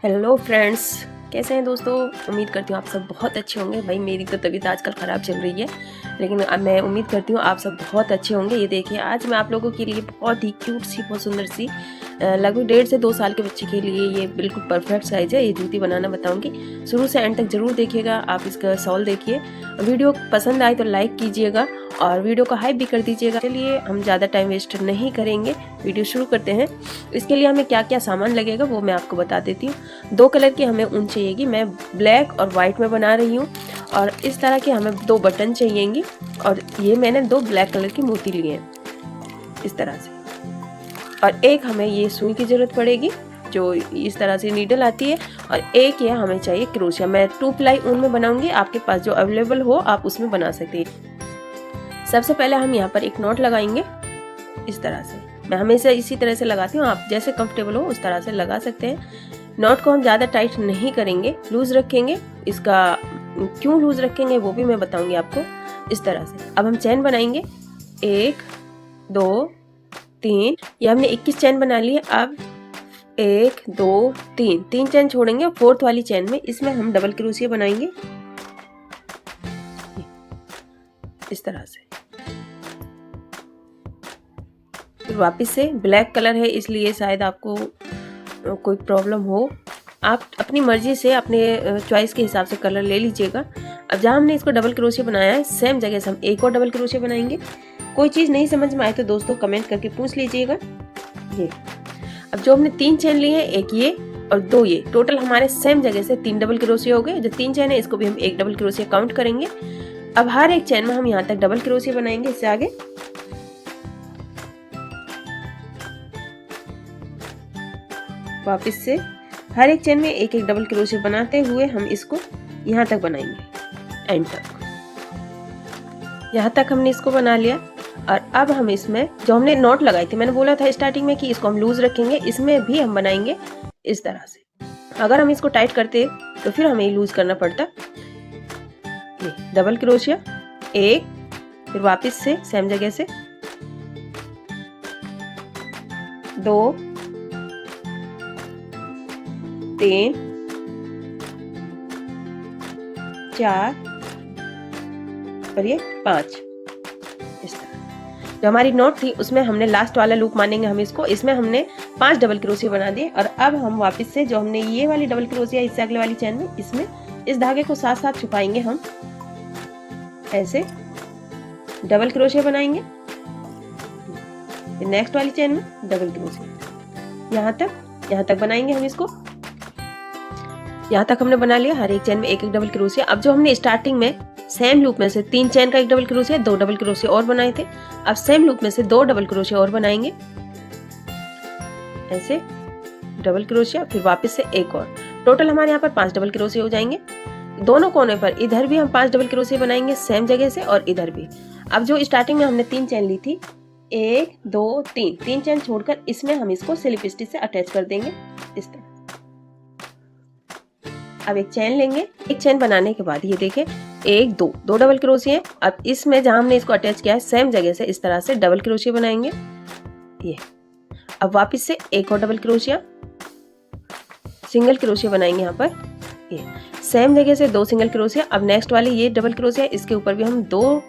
Hello friends, कैसे हैं दोस्तों। उम्मीद करती हूँ आप सब बहुत अच्छे होंगे। भाई मेरी तो तबीयत आजकल ख़राब चल रही है, लेकिन अब मैं उम्मीद करती हूँ आप सब बहुत अच्छे होंगे। ये देखिए, आज मैं आप लोगों के लिए बहुत ही क्यूट सी, बहुत सुंदर सी, लगभग 1.5 से 2 साल के बच्चे के लिए ये बिल्कुल परफेक्ट साइज है। ये जूती बनाना बताऊंगी, शुरू से एंड तक जरूर देखिएगा। आप इसका सॉल देखिए। वीडियो पसंद आए तो लाइक कीजिएगा और वीडियो को हाइप भी कर दीजिएगा। चलिए हम ज़्यादा टाइम वेस्ट नहीं करेंगे, वीडियो शुरू करते हैं। इसके लिए हमें क्या क्या सामान लगेगा वो मैं आपको बता देती हूँ। 2 कलर की हमें ऊन चाहिएगी, मैं ब्लैक और वाइट में बना रही हूँ। और इस तरह के हमें 2 बटन चाहिएंगी, और ये मैंने 2 ब्लैक कलर की मोती लिए हैं इस तरह से। और एक हमें ये सुई की जरूरत पड़ेगी जो इस तरह से नीडल आती है, और एक ये हमें चाहिए क्रोशिया। मैं 2 प्लाई ऊन में बनाऊंगी, आपके पास जो अवेलेबल हो आप उसमें बना सकते हैं। सबसे पहले हम यहाँ पर एक नॉट लगाएंगे इस तरह से। मैं हमेशा इसी तरह से लगाती हूँ, आप जैसे कंफर्टेबल हो उस तरह से लगा सकते हैं। नॉट को हम ज़्यादा टाइट नहीं करेंगे, लूज रखेंगे। इसका क्यों लूज रखेंगे वो भी मैं बताऊंगी आपको। इस तरह से अब हम चैन बनाएंगे, 1 2 3। ये हमने 21 चैन बना लिए। अब 1 2 3 चैन छोड़ेंगे। 4th वाली चैन में इसमें हम डबल क्रोशिया बनाएंगे इस तरह से। फिर वापस से ब्लैक कलर है इसलिए शायद आपको कोई प्रॉब्लम हो, आप अपनी मर्जी से अपने चॉइस के हिसाब से कलर ले लीजिएगा। अब जहाँ हमने इसको डबल क्रोशिया बनाया है, सेम जगह से हम एक और डबल क्रोशिया बनाएंगे। कोई चीज़ नहीं समझ में आए तो दोस्तों कमेंट करके पूछ लीजिएगा। ये अब जो हमने 3 चेन लिए हैं, एक ये और 2 ये, टोटल हमारे सेम जगह से 3 डबल क्रोशिया हो गए। जो 3 चेन है इसको भी हम एक डबल क्रोशिया काउंट करेंगे। अब हर एक चेन में हम यहाँ तक डबल क्रोशिया बनाएंगे। इससे आगे वापस से हर एक चेन में एक एक डबल क्रोशिया बनाते हुए हम इसको यहाँ तक बनाएंगे, एंड तक। यहाँ तक हमने इसको बना लिया। और अब हम इसमें जो हमने नॉट लगाई थी, मैंने बोला था स्टार्टिंग में कि इसको हम लूज रखेंगे, इसमें भी हम बनाएंगे इस तरह से। अगर हम इसको टाइट करते तो फिर हमें लूज करना पड़ता। ये डबल क्रोशिया, एक, फिर वापस से सेम जगह से 2 3 4 और ये 5 इस तरह। जो हमारी नॉट थी उसमें हमने लास्ट वाला लूप मानेंगे हम इसको। इसमें हमने 5 डबल क्रोशिया बना दिए। और अब हम वापस से जो हमने ये वाली डबल क्रोशिया इससे अगले वाली चैन में, इसमें इस धागे को साथ साथ छुपाएंगे। हम ऐसे डबल क्रोशिया बनाएंगे, नेक्स्ट वाली चैन में डबल क्रोशिया, यहाँ तक बनाएंगे हम इसको। यहाँ तक हमने बना लिया, हर एक चैन में एक एक डबल क्रोशिया। अब जो हमने स्टार्टिंग में सेम लूप में से 3 चैन का एक डबल क्रोशिया, 2 डबल क्रोशिया और बनाए थे, अब सेम लूप में से 2 डबल क्रोशिया और बनाएंगे ऐसे, डबल क्रोशिया, फिर वापस से एक और। टोटल हमारे यहाँ पर 5 डबल क्रोशिया हो जाएंगे। दोनों कोने पर इधर भी हम 5 डबल क्रोशिया बनाएंगे सेम जगह से, और इधर भी। अब जो स्टार्टिंग में हमने 3 चैन ली थी, 1 2 3 चैन छोड़कर इसमें हम इसको स्लिप स्टिच से अटैच कर देंगे इस तरह। अब एक चैन लेंगे। एक चैन बनाने के बाद ये देखें, 1 2 डबल क्रोशिया। अब इसमें जहां हमने इसको अटैच किया है सेम जगह से इस तरह से डबल क्रोशिया बनाएंगे ये। अब वापस से एक और डबल क्रोशिया, सिंगल क्रोशिया बनाएंगे यहाँ पर ये, सेम जगह से 2 सिंगल क्रोशिया। अब नेक्स्ट वाली ये डबल क्रोशिया, इसके ऊपर भी हम 2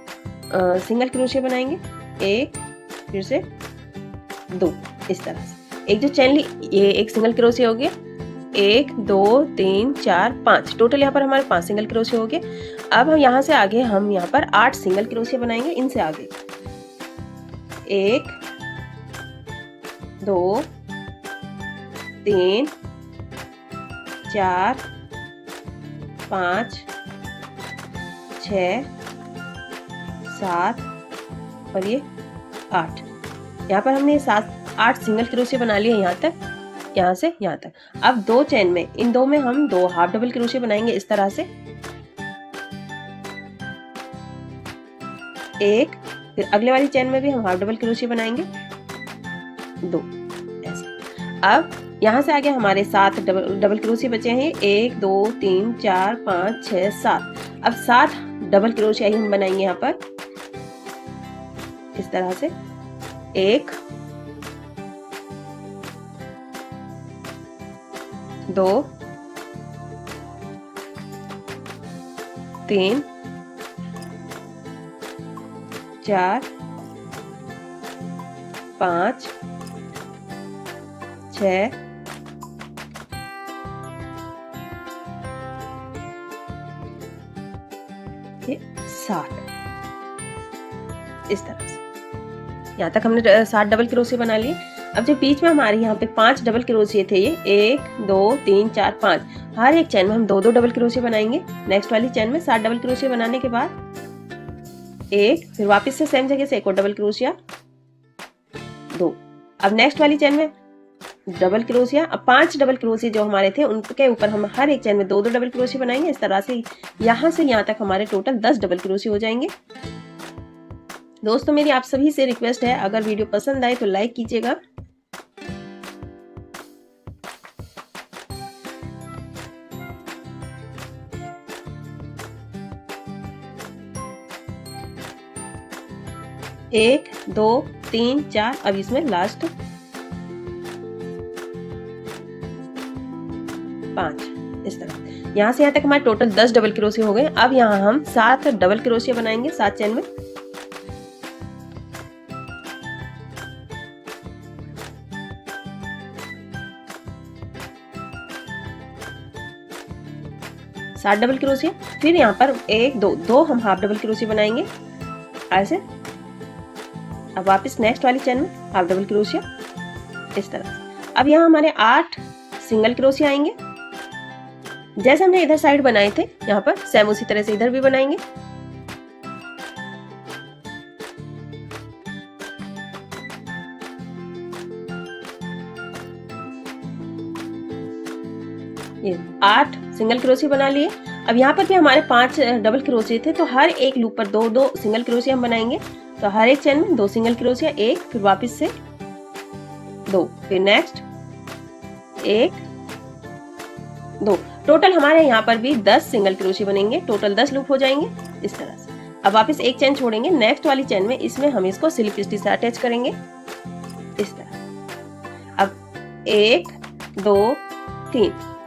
सिंगल क्रोशिया बनाएंगे, 1 फिर से 2 इस तरह से। एक जो चैन ली ये एक सिंगल क्रोशिया हो गया, 1 2 3 4 5, टोटल यहाँ पर हमारे 5 सिंगल क्रोशिया हो गए। अब हम यहाँ से आगे हम यहाँ पर 8 सिंगल क्रोशिया बनाएंगे। इनसे आगे 1 2 3 4 5 6 7 और ये 8। यहाँ पर हमने 8 सिंगल क्रोशिया बना लिए यहाँ तक, यहाँ से यहाँ तक। अब 2 चैन में, इन 2 में हम 2 हाफ डबल क्रोशिया बनाएंगे इस तरह से, एक, फिर अगले वाली चैन में भी हम हाफ डबल क्रोशिया बनाएंगे 2 ऐसे। अब यहाँ से आगे हमारे 7 डबल क्रोशिया बचे हैं, 1 2 3 4 5 6 7। अब 7 डबल क्रोशिया ही हम बनाएंगे यहाँ पर इस तरह से, 1 2 3 4 5 6 7 इस तरह से। यहाँ तक हमने 7 डबल क्रोशिया बना लिए। अब जो बीच में हमारे यहाँ पे 5 डबल क्रोशिया थे, ये 1 2 3 4 5, हर एक चैन में हम 2 डबल क्रोशिया बनाएंगे। नेक्स्ट वाली चैन में 7 डबल क्रोशिया बनाने के बाद एक, फिर वापस से सेम जगह से एक और डबल क्रोशिया 2। अब नेक्स्ट वाली चैन में डबल क्रोशिया। अब 5 डबल क्रोशिया जो हमारे थे उनके ऊपर हम हर एक चैन में 2 डबल क्रोशिया बनाएंगे। इस तरह से यहाँ तक हमारे टोटल 10 डबल क्रोशिया हो जाएंगे। दोस्तों मेरी आप सभी से रिक्वेस्ट है, अगर वीडियो पसंद आए तो लाइक कीजिएगा। एक 2 3 4, अब इसमें लास्ट 5 इस तरह। यहाँ से यहाँ तक हमारे टोटल 10 डबल क्रोशिया हो गए। अब यहाँ हम 7 डबल क्रोशिया बनाएंगे 7 चैन में। सात डबल क्रोशिया, फिर यहाँ पर 1 2 2 हम हाफ डबल क्रोशिया बनाएंगे ऐसे। अब वापस नेक्स्ट वाली चैन में हाफ डबल क्रोशिया इस तरह। अब यहाँ हमारे 8 सिंगल क्रोशिया आएंगे। जैसे हमने इधर साइड बनाए थे यहाँ पर सेम उसी तरह से इधर भी बनाएंगे। ये 8 सिंगल क्रोशिया बना लिए। अब यहाँ पर भी हमारे 5 डबल क्रोशिया थे, तो हर एक लूप पर 2 2 सिंगल क्रोशिया हम बनाएंगे। तो हर एक चैन में 2 सिंगल क्रोशिया, एक, फिर वापस से 2, फिर नेक्स्ट 1 2। टोटल हमारे यहाँ पर भी 10 सिंगल क्रोशिया बनेंगे। टोटल 10 लूप हो जाएंगे इस तरह से। अब वापस एक चैन छोड़ेंगे, नेक्स्ट वाली चैन में इसमें हम इसको स्लिप स्टिच से अटैच करेंगे इस तरह। अब 1 2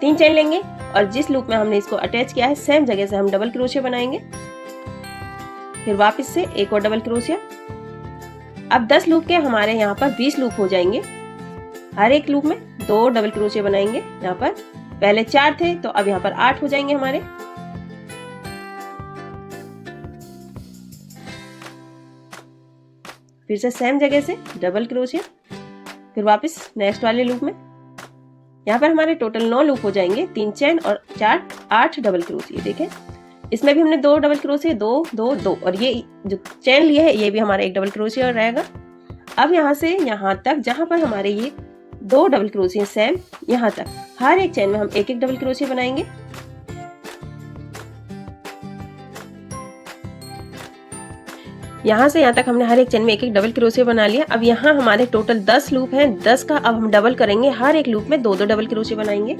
3 चैन लेंगे और जिस लूप में हमने इसको अटैच किया है सेम जगह से हम डबल क्रोशिया बनाएंगे। फिर वापस से एक और डबल क्रोशिया। अब 10 लूप के हमारे यहाँ पर 20 लूप हो जाएंगे। हर एक लूप में 2 डबल क्रोशिया बनाएंगे। यहाँ पर पहले 4 थे तो अब यहाँ पर 8 हो जाएंगे हमारे। फिर से सेम जगह से डबल क्रोशिया, फिर वापस नेक्स्ट वाले लूप में। यहाँ पर हमारे टोटल 9 लूप हो जाएंगे। 3 चैन और 4 8 डबल क्रोशिया। देखें इसमें भी हमने 2 डबल क्रोशिया 2 2 2, और ये जो चैन लिए है ये भी हमारा एक डबल क्रोशिया रहेगा। अब यहाँ से यहाँ तक जहाँ पर हमारे ये 2 डबल क्रोशिया सेम, यहाँ तक हर एक चैन में हम एक एक डबल क्रोशिया बनाएंगे। यहाँ से यहाँ तक हमने हर एक चैन में एक एक डबल क्रोशिया बना लिया। अब यहाँ हमारे टोटल 10 लूप हैं। 10 का अब हम डबल करेंगे। हर एक लूप में 2 2 डबल क्रोशिया बनाएंगे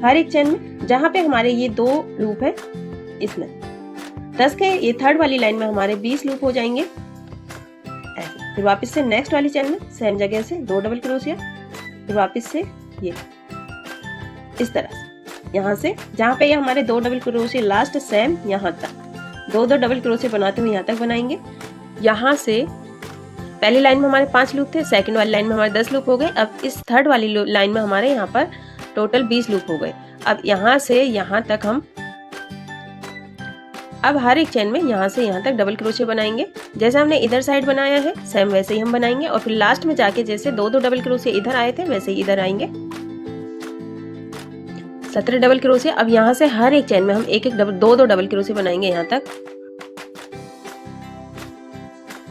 हर एक चैन में। जहाँ पे हमारे ये 2 लूप है इसमें 10 के ये थर्ड वाली लाइन में हमारे 20 लूप हो जाएंगे ऐसे। फिर वापस से नेक्स्ट वाली चैन में सेम जगह से 2 डबल क्रोशिया, फिर वापस से ये इस तरह से। यहाँ से जहाँ पे ये हमारे 2 डबल क्रोशिया लास्ट सेम यहाँ तक 2 2 डबल क्रोशिया बनाते हुए यहाँ तक बनाएंगे। यहाँ से पहली लाइन में हमारे 5 लूप थे, सेकंड वाली लाइन में हमारे 10 लूप हो गए। अब इस थर्ड वाली लाइन में हमारे यहाँ पर टोटल 20 लूप हो गए। अब यहाँ से यहाँ तक हम अब हर एक चैन में यहाँ से यहाँ तक डबल क्रोशिया बनाएंगे। जैसे हमने इधर साइड बनाया है सेम वैसे ही हम बनाएंगे। और फिर लास्ट में जाके जैसे 2 2 डबल क्रोशिया इधर आए थे वैसे ही इधर आएंगे। 17 डबल क्रोशिया। अब यहाँ से हर एक चैन में हम एक एक 2 2 डबल क्रोशिया बनाएंगे यहाँ तक।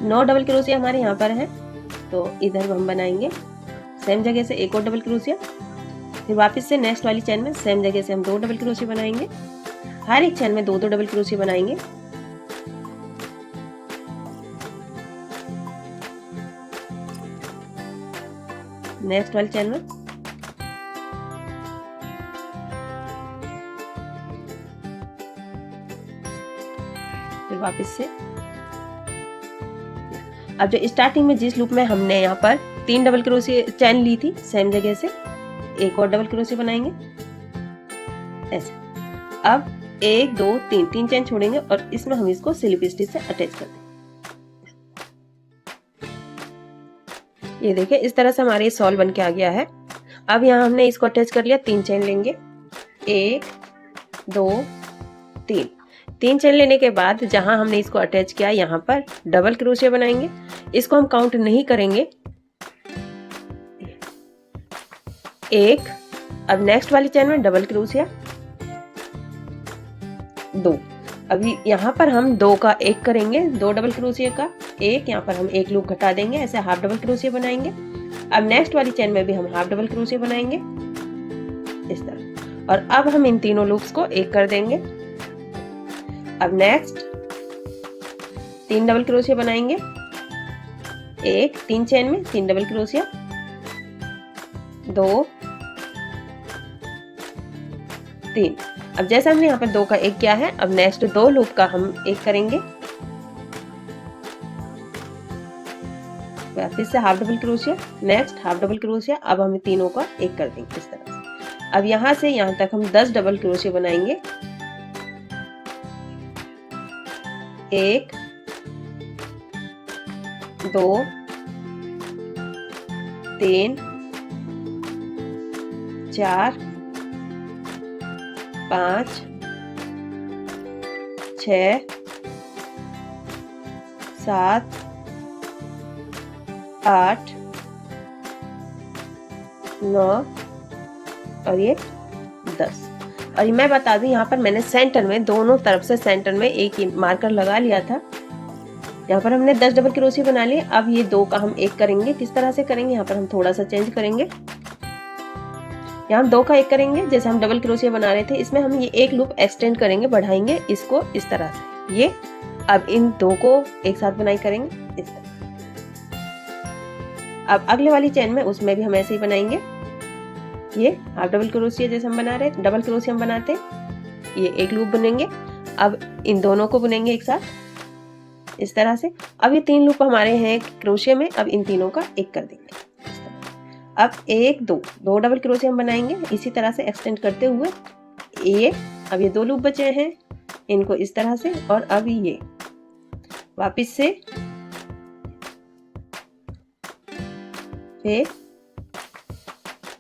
9 डबल क्रोशिया हमारे यहाँ पर है, तो इधर हम बनाएंगे सेम जगह से एक और डबल क्रोशिया। फिर वापस से नेक्स्ट वाली चैन में सेम जगह से हम 2 डबल क्रोशिया बनाएंगे। हर एक चैन में 2 2 डबल क्रोशिया बनाएंगे। नेक्स्ट वाली चैन में फिर वापस से। अब जो स्टार्टिंग में जिस लूप में हमने यहाँ पर 3 डबल क्रोशिया चैन ली थी सेम जगह से एक और डबल क्रोशिया बनाएंगे ऐसे। अब 1 2 3 3 चेन छोड़ेंगे और इसमें हम इसको स्लिप स्टिच से अटैच कर देंगे। ये देखिए इस तरह से हमारे शॉल बन के आ गया है। अब यहाँ हमने इसको अटैच कर लिया, 3 चेन लेंगे, 1 2 3 3 चेन लेने के बाद जहां हमने इसको अटैच किया यहाँ पर डबल क्रोशिया बनाएंगे। इसको हम काउंट नहीं करेंगे। 1, अब नेक्स्ट वाली चेन में डबल क्रोशिया 2, अभी यहाँ पर हम 2 का 1 करेंगे, 2 डबल क्रोशिया का 1, यहाँ पर हम 1 लूप घटा देंगे, ऐसे हाफ डबल क्रोशिया बनाएंगे। अब नेक्स्ट वाली चेन में भी हम हाफ डबल क्रोशिया बनाएंगे इस तरह, और अब हम इन तीनों लूप्स को 1 कर देंगे। अब नेक्स्ट 3 डबल क्रोशिया बनाएंगे, 1 3 चेन में 3 डबल क्रोशिया 2 3। अब जैसे हमने यहाँ पर 2 का 1 किया है, अब नेक्स्ट 2 लूप का हम 1 करेंगे, फिर से half double crochet, next half double crochet, अब हम तीनों का 1 कर देंगे इस तरह से। अब यहाँ से यहाँ तक हम 10 डबल क्रोशिया बनाएंगे, 1 2 3 4 5 6 7 8 9 और ये 10। और ये मैं बता दूं यहाँ पर मैंने सेंटर में, दोनों तरफ से सेंटर में एक मार्कर लगा लिया था। यहाँ पर हमने 10 डबल क्रोशिया बना लिए। अब ये 2 का हम 1 करेंगे। किस तरह से करेंगे, यहाँ पर हम थोड़ा सा चेंज करेंगे। यहाँ हम 2 का 1 करेंगे, जैसे हम डबल क्रोशिया बना रहे थे, इसमें हम ये 1 लूप एक्सटेंड करेंगे, बढ़ाएंगे इसको इस तरह से। ये अब इन 2 को एक साथ बुनाई करेंगे इस तरह। अब अगले वाली चेन में उसमें भी हम ऐसे ही बनाएंगे। ये हाफ डबल क्रोशिया जैसे हम बना रहे, डबल क्रोशिया हम बनाते, ये 1 लूप बुनेंगे। अब इन दोनों को बुनेंगे एक साथ इस तरह से। अब ये 3 लूप हमारे हैं क्रोशिया में, अब इन तीनों का 1 कर देंगे। अब 1 2 डबल क्रोशिया हम बनाएंगे इसी तरह से एक्सटेंड करते हुए। ये अब ये 2 लूप बचे हैं, इनको इस तरह से, और अब ये वापस से फिर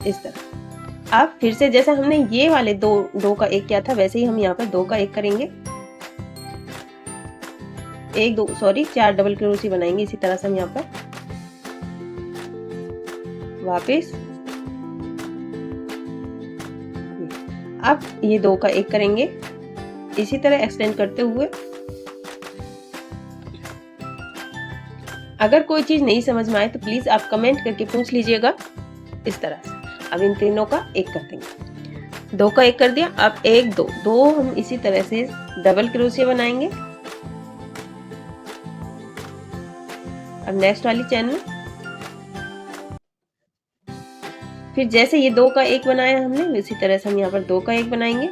इस तरह। अब फिर से जैसे हमने ये वाले 2 का 1 किया था, वैसे ही हम यहाँ पर 2 का 1 करेंगे। 4 डबल क्रोशिया बनाएंगे इसी तरह से हम यहाँ पर वापिस। अब ये 2 का 1 करेंगे इसी तरह एक्सटेंड करते हुए। अगर कोई चीज नहीं समझ में आए तो प्लीज आप कमेंट करके पूछ लीजिएगा इस तरह से। अब इन तीनों का 1 कर देंगे, 2 का 1 कर दिया। अब 1 2 हम इसी तरह से डबल क्रोशिया बनाएंगे। अब नेक्स्ट वाली चेन में फिर जैसे ये 2 का 1 बनाया हमने, इसी तरह से हम यहाँ पर 2 का 1 बनाएंगे।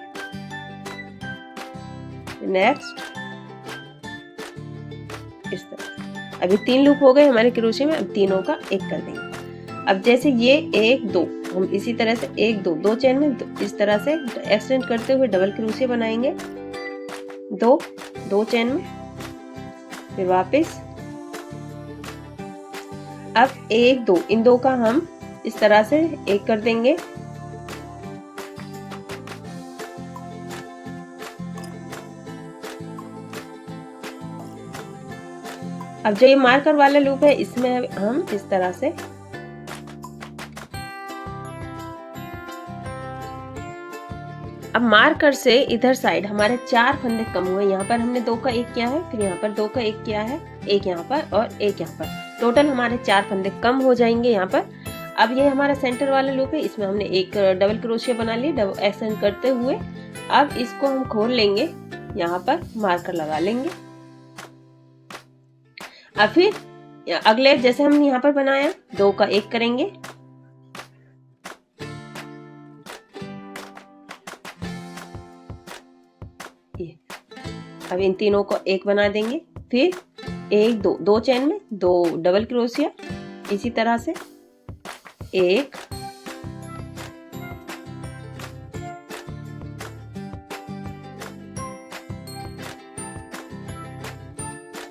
नेक्स्ट इस तरह। अभी 3 लूप हो गए हमारे क्रोशिया में, अब तीनों का 1 कर देंगे। अब जैसे ये 1 2 हम इसी तरह से 1 2 चेन में इस तरह से एक्सटेंड करते हुए डबल क्रोशिया बनाएंगे 2 चेन में, फिर वापस। अब 1 2 इन 2 का हम इस तरह से 1 कर देंगे। अब जो ये मार्कर वाला लूप है, इसमें हम इस तरह से अब मार्कर से इधर साइड हमारे 4 फंदे कम हुए। यहाँ पर हमने 2 का 1 किया है, फिर यहाँ पर 2 का 1 किया है, 1 यहाँ पर और 1 यहाँ पर, टोटल हमारे 4 फंदे कम हो जाएंगे यहाँ पर। अब ये हमारा सेंटर वाला लूप है, इसमें हमने एक डबल क्रोशिया बना लिया एक्सटेंड करते हुए। अब इसको हम खोल लेंगे, यहाँ पर मार्कर लगा लेंगे। अब फिर अगले जैसे हम यहाँ पर बनाया 2 का 1 करेंगे, ये अब इन तीनों को 1 बना देंगे। फिर 1 2 चेन में 2 डबल क्रोशिया इसी तरह से 1 2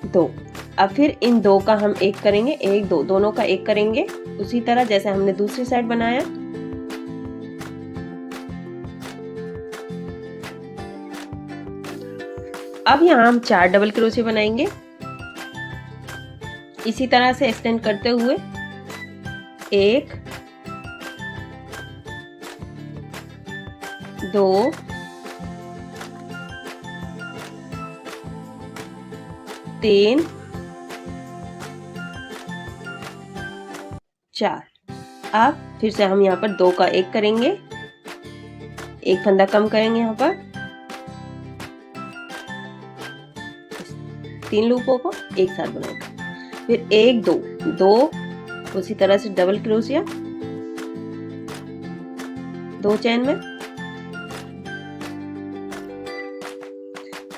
2। अब फिर इन दो का हम एक करेंगे, 1 2 दोनों का एक करेंगे उसी तरह जैसे हमने दूसरी साइड बनाया। अब यहाँ हम 4 डबल क्रोशे बनाएंगे इसी तरह से एक्सटेंड करते हुए। 1 2 3 4। अब फिर से हम यहाँ पर 2 का एक करेंगे, एक फंदा कम करेंगे यहाँ पर, 3 लूपों को एक साथ बनाएंगे। फिर 1 2 2 उसी तरह से डबल क्रोशिया 2 चेन में।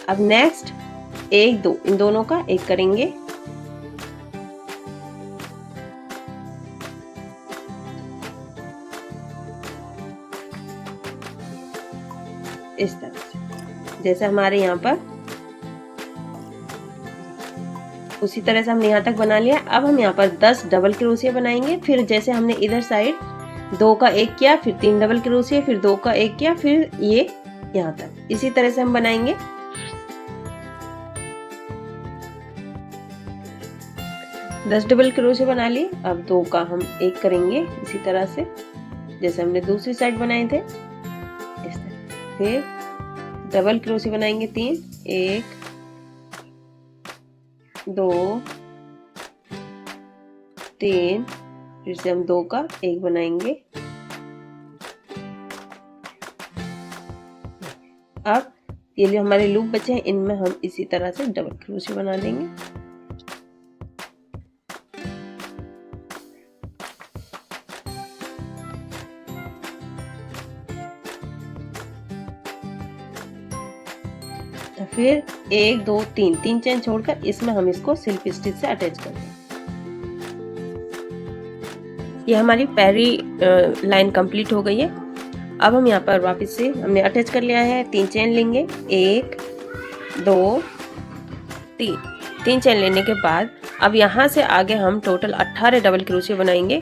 अब नेक्स्ट 1 2 इन दोनों का एक करेंगे, इस तरह से जैसे हमारे यहाँ पर, उसी तरह से हमने यहाँ तक बना लिया। अब हम यहाँ पर 10 डबल क्रोशिया बनाएंगे। फिर जैसे हमने इधर साइड 2 का एक किया, फिर 3 डबल क्रोशिया, फिर 2 का एक किया, फिर ये यहाँ तक इसी तरह से हम बनाएंगे। दस डबल क्रोशिया बना ली। अब 2 का हम एक करेंगे इसी तरह से जैसे हमने दूसरी साइड बनाए थे इस तरह। फिर डबल क्रोशिया बनाएंगे 3, 1 2 3, फिर से हम 2 का एक बनाएंगे। अब ये जो हमारे लूप बचे हैं इनमें हम इसी तरह से डबल क्रोशिया बना देंगे। फिर 1 2 3 3 चेन छोड़कर इसमें हम इसको सिल्क स्टिच से अटैच कर देंगे। ये हमारी पहली लाइन कंप्लीट हो गई है। अब हम यहाँ पर वापस से हमने अटैच कर लिया है, 3 चेन लेंगे, 1 2 3 3 चेन लेने के बाद अब यहाँ से आगे हम टोटल 18 डबल क्रोशिया बनाएंगे।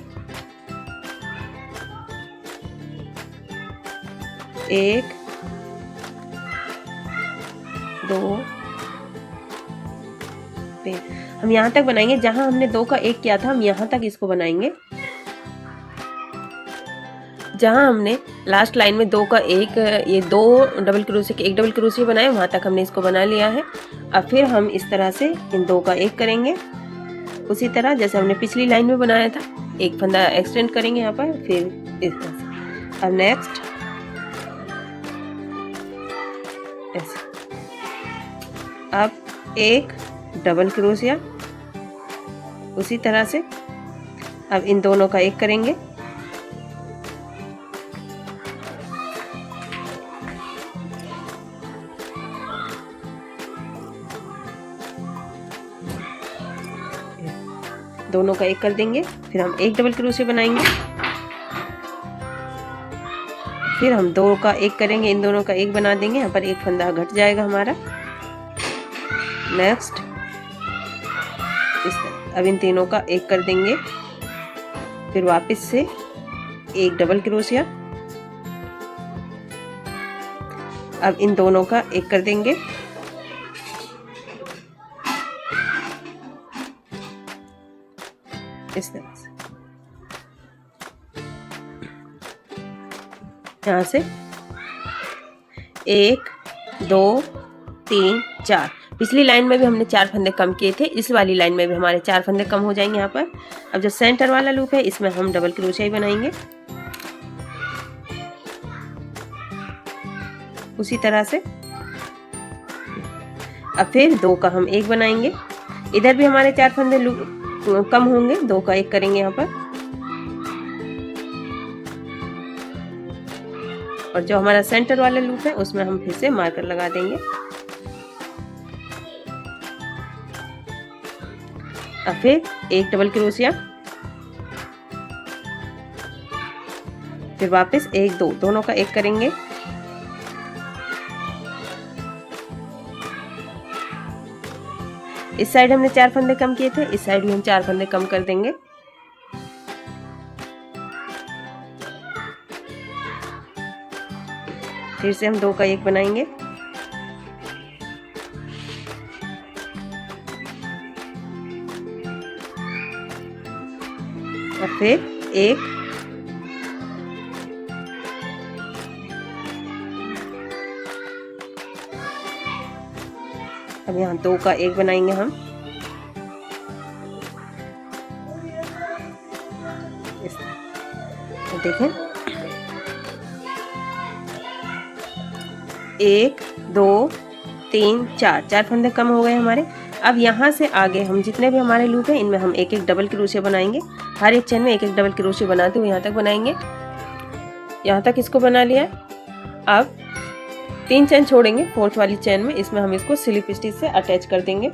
1 2 3 हम यहाँ तक बनाएंगे जहां हमने 2 का एक किया था, हम यहाँ तक इसको बनाएंगे। जहां हमने लास्ट लाइन में 2 का एक, ये 2 डबल क्रोशिया के एक डबल क्रोशिया बनाए, वहां तक हमने इसको बना लिया है। अब फिर हम इस तरह से इन 2 का एक करेंगे उसी तरह जैसे हमने पिछली लाइन में बनाया था। एक फंदा एक्सटेंड करेंगे यहाँ पर, फिर इस तरह से। अब नेक्स्ट ऐसे। अब एक डबल क्रोशिया उसी तरह से। अब इन दोनों का एक करेंगे, दोनों का एक कर देंगे। फिर हम एक डबल क्रोशिया बनाएंगे, फिर हम 2 का एक करेंगे, इन दोनों का एक बना देंगे। यहाँ पर एक फंदा घट जाएगा हमारा। नेक्स्ट इस तरह। अब इन तीनों का एक कर देंगे, फिर वापस से एक डबल क्रोशिया। अब इन दोनों का एक कर देंगे, इस तरह से। यहाँ से 1 2 3 4। पिछली लाइन में भी हमने 4 फंदे कम किए थे, इस वाली लाइन में भी हमारे 4 फंदे कम हो जाएंगे यहाँ पर। अब जो सेंटर वाला लूप है इसमें हम डबल क्रोशिया ही बनाएंगे उसी तरह से। अब फिर 2 का हम एक बनाएंगे। इधर भी हमारे 4 फंदे कम होंगे, 2 का एक करेंगे यहाँ पर। और जो हमारा सेंटर वाला लूप है उसमें हम फिर से मार्कर लगा देंगे। अब फिर एक डबल क्रोशिया, फिर वापस 1 2 दोनों का एक करेंगे। इस साइड हमने 4 फंदे कम किए थे, इस साइड भी हम 4 फंदे कम कर देंगे। फिर से हम 2 का 1 बनाएंगे। और फिर 1, अब यहाँ 2 का 1 बनाएंगे हम। तो देखें 1 2 3 4 फंदे कम हो गए हमारे। अब यहाँ से आगे हम जितने भी हमारे लूप हैं इनमें हम एक एक डबल क्रोशे बनाएंगे। हर एक चेन में एक एक डबल क्रोशे बनाते हुए यहाँ तक बनाएंगे। यहाँ तक इसको बना लिया। अब 3 चेन छोड़ेंगे 4th वाली चेन में, इसमें हम इसको स्लिप स्टिच से अटैच कर देंगे।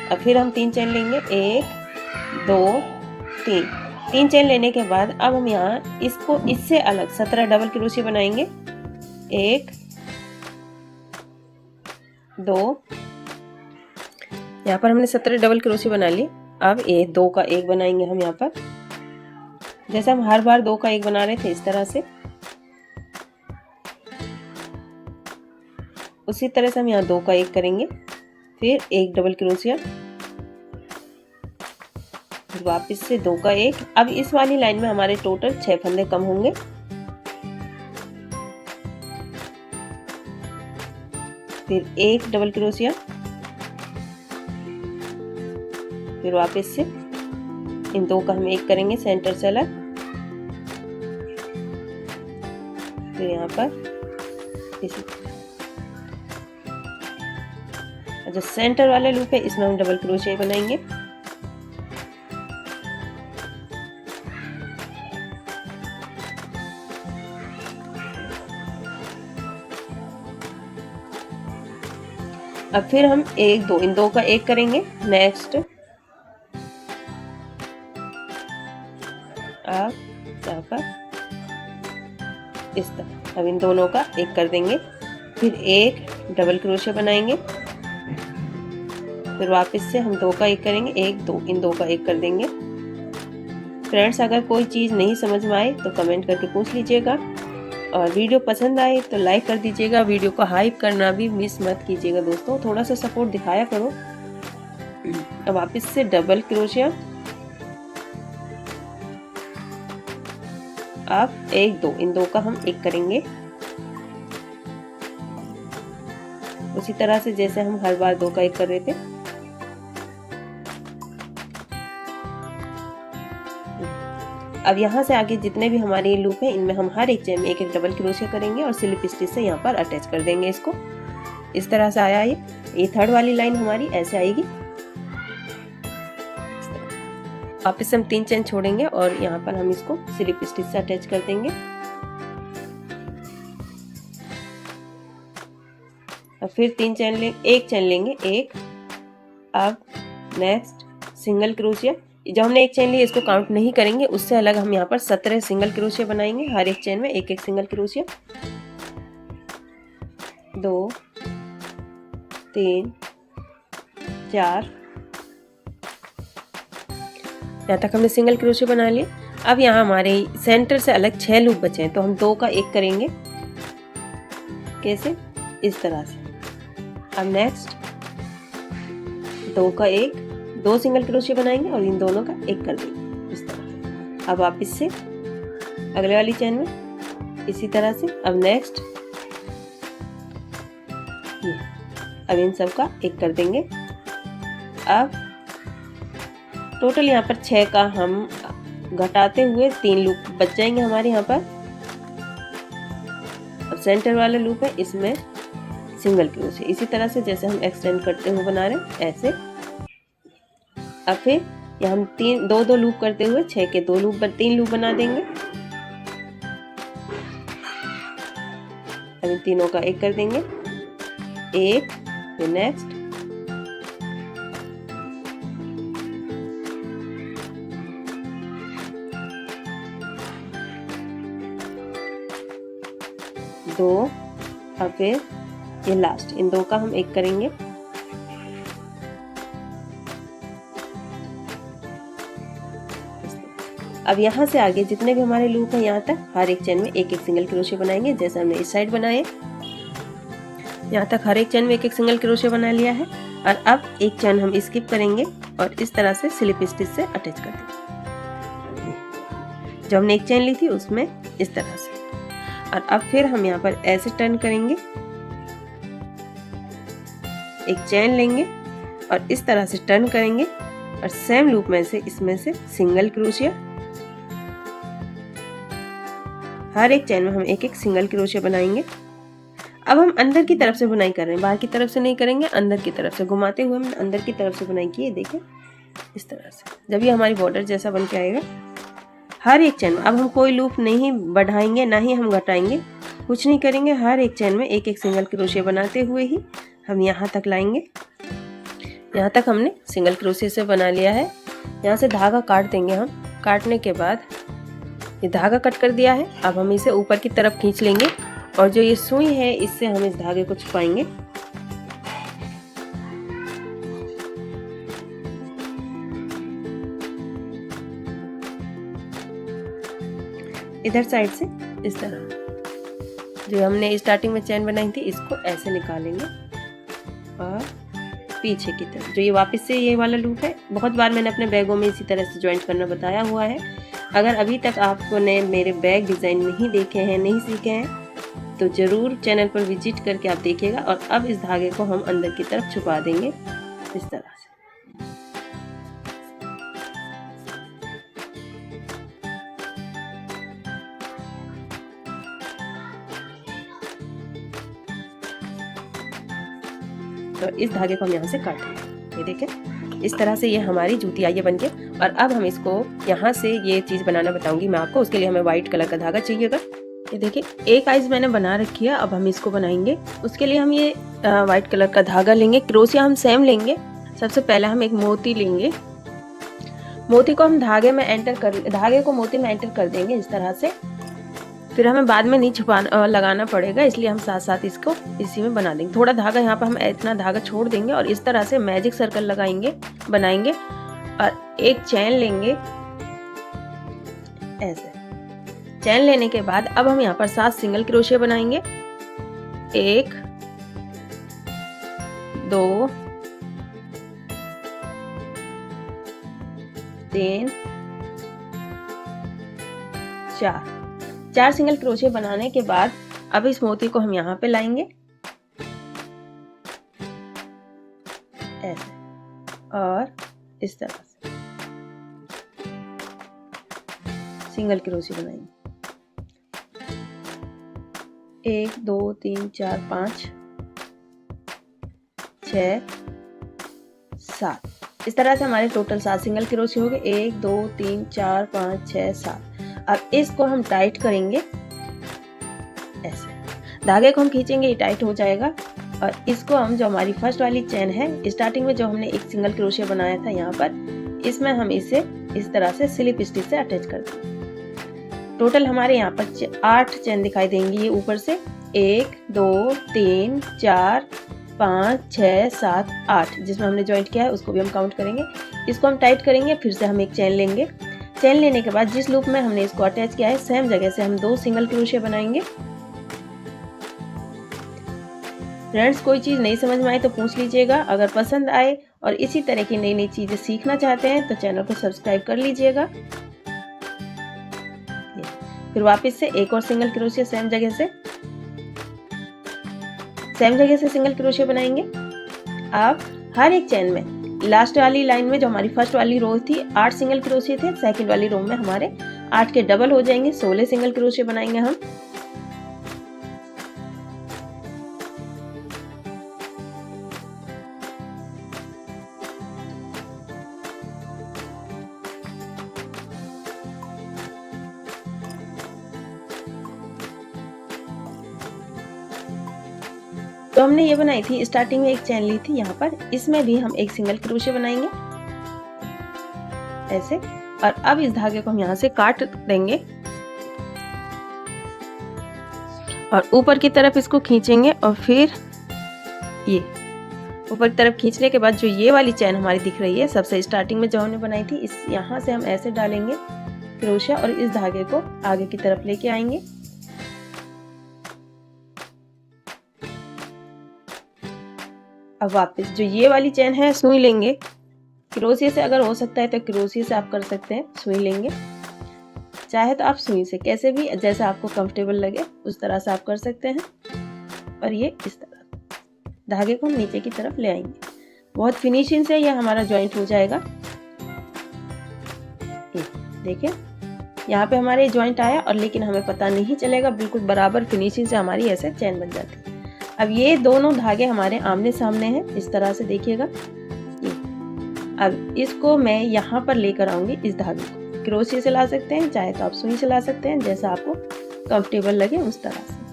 अब फिर हम 3 चेन लेंगे, 1 2 3 चेन लेने के बाद अब हम यहाँ इसको इससे अलग 17 डबल क्रोशे बनाएंगे। 1 2, यहाँ पर हमने 17 डबल क्रोशे बना लिए। अब 2 का 1 बनाएंगे हम यहाँ पर, जैसे हम हर बार 2 का 1 बना रहे थे इस तरह से। उसी तरह से हम यहाँ 2 का 1 करेंगे, फिर 1 डबल क्रोशिया, फिर वापस से 2 का 1। अब इस वाली लाइन में हमारे टोटल 6 फंदे कम होंगे। फिर 1 डबल क्रोशिया, फिर वापस से इन 2 का हम 1 करेंगे सेंटर से अलग। फिर यहाँ पर इसी जो सेंटर वाले लूप है इसमें हम डबल क्रोशिया बनाएंगे। अब फिर हम 1 2 इन 2 का 1 करेंगे। नेक्स्ट अब यहाँ पर इस तरह अब इन दोनों का 1 कर देंगे, फिर 1 डबल क्रोशिया बनाएंगे, फिर वापस से हम 2 का 1 करेंगे, 1 2 इन 2 का 1 कर देंगे। फ्रेंड्स, अगर कोई चीज़ नहीं समझ में आए तो कमेंट करके पूछ लीजिएगा, और वीडियो पसंद आए तो लाइक कर दीजिएगा। वीडियो को हाइप करना भी मिस मत कीजिएगा दोस्तों, थोड़ा सा सपोर्ट दिखाया करो। अब वापस से डबल क्रोशिया, अब 1 2 इन 2 का हम 1 करेंगे, उसी तरह से जैसे हम हर बार 2 का 1 कर रहे थे। अब यहाँ से आगे जितने भी हमारे लूप हैं इनमें हम हर एक चेन में एक एक डबल क्रोशिया करेंगे और स्लिप स्टिच से यहाँ पर अटैच कर देंगे इसको। इस तरह से आया ये 3rd वाली लाइन हमारी ऐसे आएगी। वापस हम 3 चेन छोड़ेंगे और यहाँ पर हम इसको स्लिप स्टिच से अटैच कर देंगे। अब फिर 3 चेन लेंगे, 1 चेन लेंगे 1। अब नेक्स्ट सिंगल क्रोशिया, जो हमने 1 चेन ली इसको काउंट नहीं करेंगे, उससे अलग हम यहाँ पर 17 सिंगल क्रोशिया बनाएंगे। हर एक चेन में एक एक सिंगल क्रोशिया, 2 3 4, यहाँ तक हमने सिंगल क्रोशिया बना लिए। अब यहाँ हमारे सेंटर से अलग 6 लूप बचे हैं, तो हम 2 का 1 करेंगे। कैसे? इस तरह से। अब नेक्स्ट 2 का 1, 2 सिंगल क्रोशिया बनाएंगे और इन दोनों का 1 कर देंगे इस तरह से। अब वापस से अगले वाली चेन में इसी तरह से। अब नेक्स्ट ये, अब इन सब का 1 कर देंगे। अब टोटल यहाँ पर 6 का हम घटाते हुए 3 लूप बच जाएंगे हमारे यहाँ पर। अब सेंटर वाला लूप है इसमें सिंगल क्रोशिया, इसी तरह से जैसे हम एक्सटेंड करते हुए बना रहे हैं ऐसे। अब फिर यहाँ हम 2 लूप करते हुए 6 के 3 लूप बना देंगे। अब इन तीनों का 1 कर देंगे, 1, फिर नेक्स्ट, दो, अब फिर ये लास्ट, इन 2 का हम 1 करेंगे। अब यहाँ से आगे जितने भी हमारे लूप हैं यहाँ तक हर एक चेन में एक एक सिंगल क्रोशे बनाएंगे, जैसे हमने इस साइड बनाए। यहाँ तक हर एक चेन में एक एक सिंगल क्रोशे बना लिया है। और अब एक चेन हम स्किप करेंगे और इस तरह से स्लिप स्टिच से अटैच कर देंगे, जो हमने एक चेन ली थी उसमें इस तरह से। और अब फिर हम यहाँ पर ऐसे टर्न करेंगे, एक चेन लेंगे और इस तरह से टर्न करेंगे और सेम लूप में से इसमें से सिंगल क्रोशिया, हर एक चेन में हम एक एक सिंगल क्रोशिया बनाएंगे। अब हम अंदर की तरफ से बुनाई कर रहे हैं, बाहर की तरफ से नहीं करेंगे, अंदर की तरफ से घुमाते हुए हम अंदर की तरफ से बुनाई की। देखें इस तरह से, जब ये हमारी बॉर्डर जैसा बन के आएगा हर एक चेन में। अब हम कोई लूप नहीं बढ़ाएंगे, ना ही हम घटाएंगे, कुछ नहीं करेंगे। हर एक चेन में एक एक सिंगल क्रोशिया बनाते हुए ही हम यहाँ तक लाएंगे। यहाँ तक हमने सिंगल क्रोशिया से बना लिया है। यहाँ से धागा काट देंगे हम। काटने के बाद ये धागा कट कर दिया है। अब हम इसे ऊपर की तरफ खींच लेंगे और जो ये सुई है इससे हम इस धागे को छुपाएंगे। इधर साइड से इस तरह जो हमने स्टार्टिंग में चैन बनाई थी इसको ऐसे निकालेंगे और पीछे की तरफ जो ये वापस से ये वाला लूप है, बहुत बार मैंने अपने बैगों में इसी तरह से ज्वाइंट करना बताया हुआ है। अगर अभी तक आपने मेरे बैग डिज़ाइन नहीं देखे हैं, नहीं सीखे हैं, तो ज़रूर चैनल पर विजिट करके आप देखिएगा। और अब इस धागे को हम अंदर की तरफ छुपा देंगे इस तरह से। तो इस धागे को हम यहाँ से काट देंगे। ये देखें इस तरह से ये हमारी जूती आई है बनके। और अब हम इसको यहाँ से ये चीज़ बनाना बताऊंगी मैं आपको। उसके लिए हमें व्हाइट कलर का धागा चाहिएगा। ये देखिए एक आइज मैंने बना रखी है, अब हम इसको बनाएंगे। उसके लिए हम ये व्हाइट कलर का धागा लेंगे, क्रोशिया हम सेम लेंगे। सबसे पहले हम एक मोती लेंगे, मोती को हम धागे को मोती में एंटर कर देंगे इस तरह से। फिर हमें बाद में नहीं लगाना पड़ेगा, इसलिए हम साथ साथ इसको इसी में बना देंगे। थोड़ा धागा यहाँ पर हम इतना धागा छोड़ देंगे और इस तरह से मैजिक सर्कल बनाएंगे और एक चैन लेंगे ऐसे। चैन लेने के बाद अब हम यहाँ पर 7 सिंगल क्रोशिया बनाएंगे। 1 2 3 4 सिंगल क्रोशिया बनाने के बाद अब इस मोती को हम यहाँ पे लाएंगे ऐसे और इस तरह से सिंगल क्रोशिया बनाएंगे। 1 2 3 4 5 6 7 इस तरह से हमारे टोटल 7 सिंगल क्रोशिया हो गए। 1 2 3 4 5 6 7। अब इसको हम टाइट करेंगे ऐसे, धागे को हम खींचेंगे ये टाइट हो जाएगा। और इसको हम जो हमारी फर्स्ट वाली चेन है, स्टार्टिंग में जो हमने एक सिंगल क्रोशिया बनाया था यहाँ पर, इसमें हम इसे इस तरह से स्लिप स्टिच से अटैच कर देंगे। टोटल हमारे यहाँ पर 8 चेन दिखाई देंगी ये ऊपर से। 1 2 3 4 5 6 7 8 जिसमें हमने ज्वाइंट किया है उसको भी हम काउंट करेंगे। इसको हम टाइट करेंगे, फिर से हम एक चेन लेंगे। चेन लेने के बाद जिस लूप में हमने इसको अटैच किया है सेम जगह से हम 2 सिंगल क्रोशिया बनाएंगे। फ्रेंड्स कोई चीज़ नहीं समझ में आए तो पूछ लीजिएगा। अगर पसंद आए और इसी तरह की नई नई चीज़ें सीखना चाहते हैं तो चैनल को सब्सक्राइब कर लीजिएगा। फिर वापस से एक और सिंगल क्रोशिया सेम जगह से सिंगल क्रोशिया बनाएंगे। अब हर एक चेन में लास्ट वाली लाइन में जो हमारी फर्स्ट वाली रो थी 8 सिंगल क्रोशिया थे, सेकंड वाली रो में हमारे 8 के डबल हो जाएंगे, 16 सिंगल क्रोशिया बनाएंगे हम। तो हमने ये बनाई थी, स्टार्टिंग में एक चेन ली थी यहाँ पर, इसमें भी हम एक सिंगल क्रोशिया बनाएंगे ऐसे। और अब इस धागे को हम यहाँ से काट देंगे और ऊपर की तरफ इसको खींचेंगे। और फिर ये ऊपर की तरफ खींचने के बाद जो ये वाली चेन हमारी दिख रही है सबसे स्टार्टिंग में जो हमने बनाई थी, इस यहाँ से हम ऐसे डालेंगे, क्रोशिया और इस धागे को आगे की तरफ लेके आएंगे। अब वापस जो ये वाली चेन है सुई लेंगे, क्रोशिया से अगर हो सकता है तो क्रोशिया से आप कर सकते हैं, सुई लेंगे। चाहे तो आप सुई से, कैसे भी जैसा आपको कंफर्टेबल लगे उस तरह से आप कर सकते हैं। और ये इस तरह धागे को हम नीचे की तरफ ले आएंगे। बहुत फिनिशिंग से ये हमारा जॉइंट हो जाएगा। देखिए यहाँ पे हमारे जॉइंट आया और लेकिन हमें पता नहीं चलेगा, बिल्कुल बराबर फिनिशिंग से हमारी ऐसे चैन बन जाती है। अब ये दोनों धागे हमारे आमने सामने हैं, इस तरह से देखिएगा। ये अब इसको मैं यहाँ पर लेकर आऊंगी, इस धागे को क्रोशिया से ला सकते हैं, चाहे तो आप सुई से ला सकते हैं, जैसा आपको कंफर्टेबल लगे उस तरह से।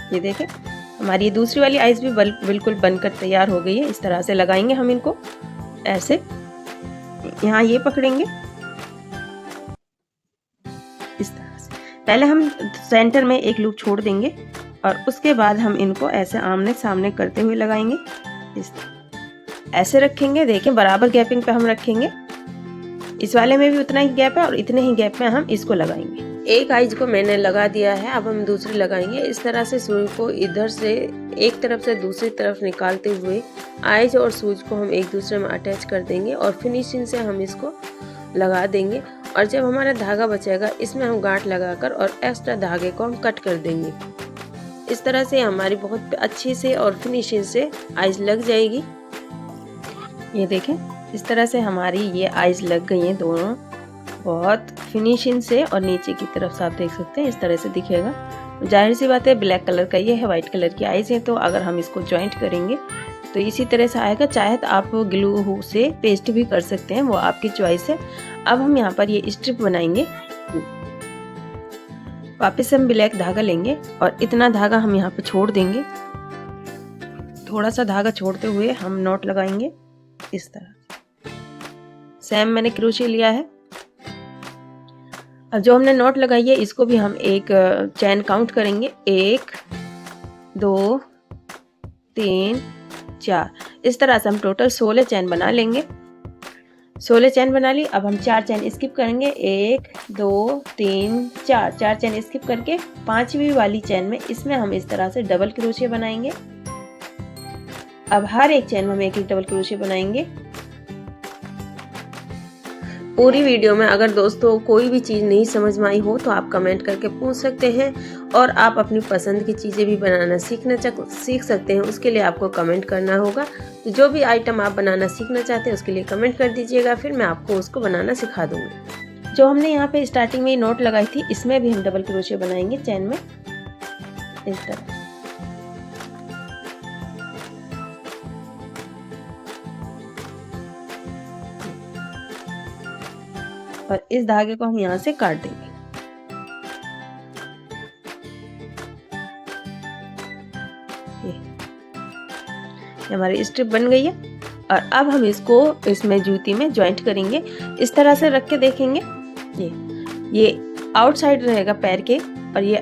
ये देखें हमारी दूसरी वाली आइस भी बिल्कुल बनकर तैयार हो गई है। इस तरह से लगाएंगे हम इनको, ऐसे यहाँ ये पकड़ेंगे इस तरह से। पहले हम सेंटर में एक लूप छोड़ देंगे और उसके बाद हम इनको ऐसे आमने सामने करते हुए लगाएंगे। इस तरह ऐसे रखेंगे, देखें बराबर गैपिंग पे हम रखेंगे। इस वाले में भी उतना ही गैप है और इतने ही गैप में हम इसको लगाएंगे। एक आइज को मैंने लगा दिया है, अब हम दूसरी लगाएंगे। इस तरह से सुई को इधर से एक तरफ से दूसरी तरफ निकालते हुए आइज और सुई को हम एक दूसरे में अटैच कर देंगे और फिनिशिंग से हम इसको लगा देंगे। और जब हमारा धागा बचेगा इसमें हम गांठ लगाकर और एक्स्ट्रा धागे को हम कट कर देंगे। इस तरह से हमारी बहुत अच्छी से और फिनिशिंग से आइज लग जाएगी। ये देखें इस तरह से हमारी ये आइज लग गई हैं दोनों, बहुत फिनिशिंग से। और नीचे की तरफ से आप देख सकते हैं इस तरह से दिखेगा। जाहिर सी बात है ब्लैक कलर का ये है, व्हाइट कलर की आइज है, तो अगर हम इसको जॉइंट करेंगे तो इसी तरह से आएगा। चाहे तो आप ग्लू से पेस्ट भी कर सकते हैं, वो आपकी चॉइस है। अब हम यहाँ पर ये स्ट्रिप बनाएंगे। वापस हम ब्लैक धागा लेंगे और इतना धागा हम यहाँ पे छोड़ देंगे। थोड़ा सा धागा छोड़ते हुए हम नॉट लगाएंगे इस तरह। सेम मैंने क्रोशिया लिया है। अब जो हमने नॉट लगाई है इसको भी हम एक चैन काउंट करेंगे, 1 2 3 4। इस तरह से हम टोटल 16 चैन बना लेंगे। 16 चैन बना ली। अब हम 4 चैन स्किप करेंगे, 1 2 3 4। 4 चैन स्किप करके 5वीं वाली चैन में इसमें हम इस तरह से डबल क्रोशिया बनाएंगे। अब हर एक चैन में हम एक डबल क्रोशिया बनाएंगे। पूरी वीडियो में अगर दोस्तों कोई भी चीज़ नहीं समझ में आई हो तो आप कमेंट करके पूछ सकते हैं और आप अपनी पसंद की चीज़ें भी बनाना सीख सकते हैं। उसके लिए आपको कमेंट करना होगा। तो जो भी आइटम आप बनाना सीखना चाहते हैं उसके लिए कमेंट कर दीजिएगा, फिर मैं आपको उसको बनाना सिखा दूँगी। जो हमने यहाँ पे स्टार्टिंग में नोट लगाई थी इसमें भी हम डबल क्रोशिया बनाएंगे चैन में इस तरह। और इस धागे को हम यहाँ से काट देंगे। ये हमारी स्ट्रिप बन गई है और अब हम इसको इसमें जूती में जॉइंट करेंगे। इस तरह से रख के देखेंगे, ये आउटसाइड रहेगा पैर के और ये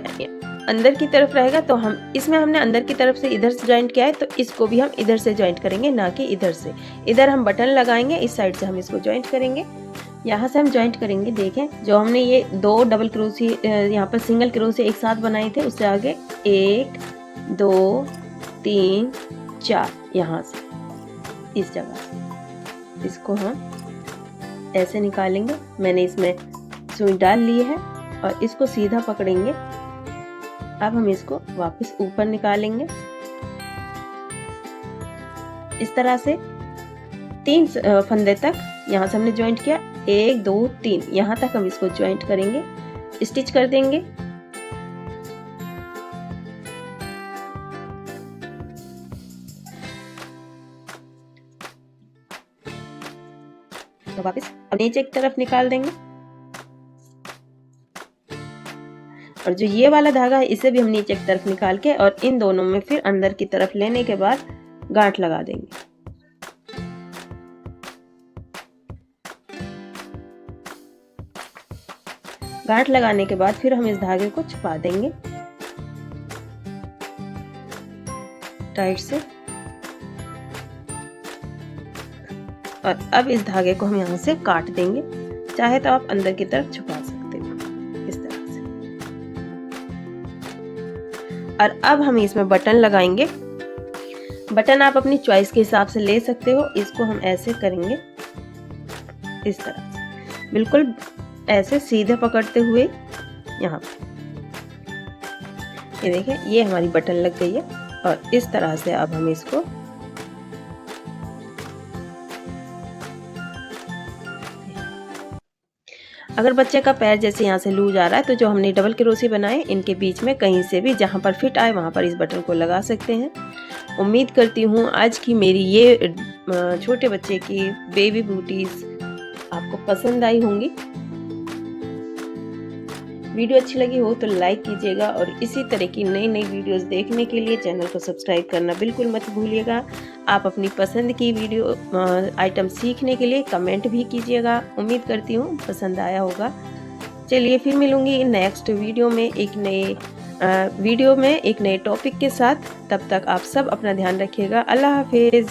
अंदर की तरफ रहेगा। तो हम इसमें हमने अंदर की तरफ से इधर से जॉइंट किया है, तो इसको भी हम इधर से जॉइंट करेंगे, ना कि इधर से। इधर हम बटन लगाएंगे, इस साइड से हम इसको जॉइंट करेंगे। यहाँ से हम जॉइंट करेंगे। देखें जो हमने ये 2 डबल क्रोशिया यहाँ पर सिंगल क्रोशिया एक साथ बनाए थे, उससे आगे 1 2 3 4 यहाँ से इस जगह से इसको हम ऐसे निकालेंगे। मैंने इसमें सुई डाल ली है और इसको सीधा पकड़ेंगे। अब हम इसको वापस ऊपर निकालेंगे इस तरह से 3 फंदे तक। यहाँ से हमने जॉइंट किया 1 2 3, यहाँ तक हम इसको जॉइंट करेंगे, स्टिच कर देंगे। तो वापस अब नीचे की तरफ निकाल देंगे। और जो ये वाला धागा है इसे भी हम नीचे की तरफ निकाल के और इन दोनों में फिर अंदर की तरफ लेने के बाद गांठ लगा देंगे। गांठ लगाने के बाद फिर हम इस धागे को छुपा देंगे। टाइट से। और अब इस धागे को हम यहाँ से काट देंगे, चाहे तो आप अंदर की तरफ छुपा सकते हो इस तरह से। और अब हम इसमें बटन लगाएंगे। बटन आप अपनी चॉइस के हिसाब से ले सकते हो। इसको हम ऐसे करेंगे, इस तरह से बिल्कुल ऐसे सीधे पकड़ते हुए यहाँ पे। ये देखिए, ये हमारी बटन लग गई है। और इस तरह से अब हम इसको अगर बच्चे का पैर जैसे यहाँ से लूज आ रहा है तो जो हमने डबल क्रोशे बनाए इनके बीच में कहीं से भी जहाँ पर फिट आए वहाँ पर इस बटन को लगा सकते हैं। उम्मीद करती हूँ आज की मेरी ये छोटे बच्चे की बेबी बूटीज आपको पसंद आई होंगी। वीडियो अच्छी लगी हो तो लाइक कीजिएगा और इसी तरह की नई नई वीडियोस देखने के लिए चैनल को सब्सक्राइब करना बिल्कुल मत भूलिएगा। आप अपनी पसंद की वीडियो आइटम सीखने के लिए कमेंट भी कीजिएगा। उम्मीद करती हूँ पसंद आया होगा। चलिए फिर मिलूंगी नेक्स्ट वीडियो में एक नए टॉपिक के साथ। तब तक आप सब अपना ध्यान रखिएगा। अल्लाह हाफिज़।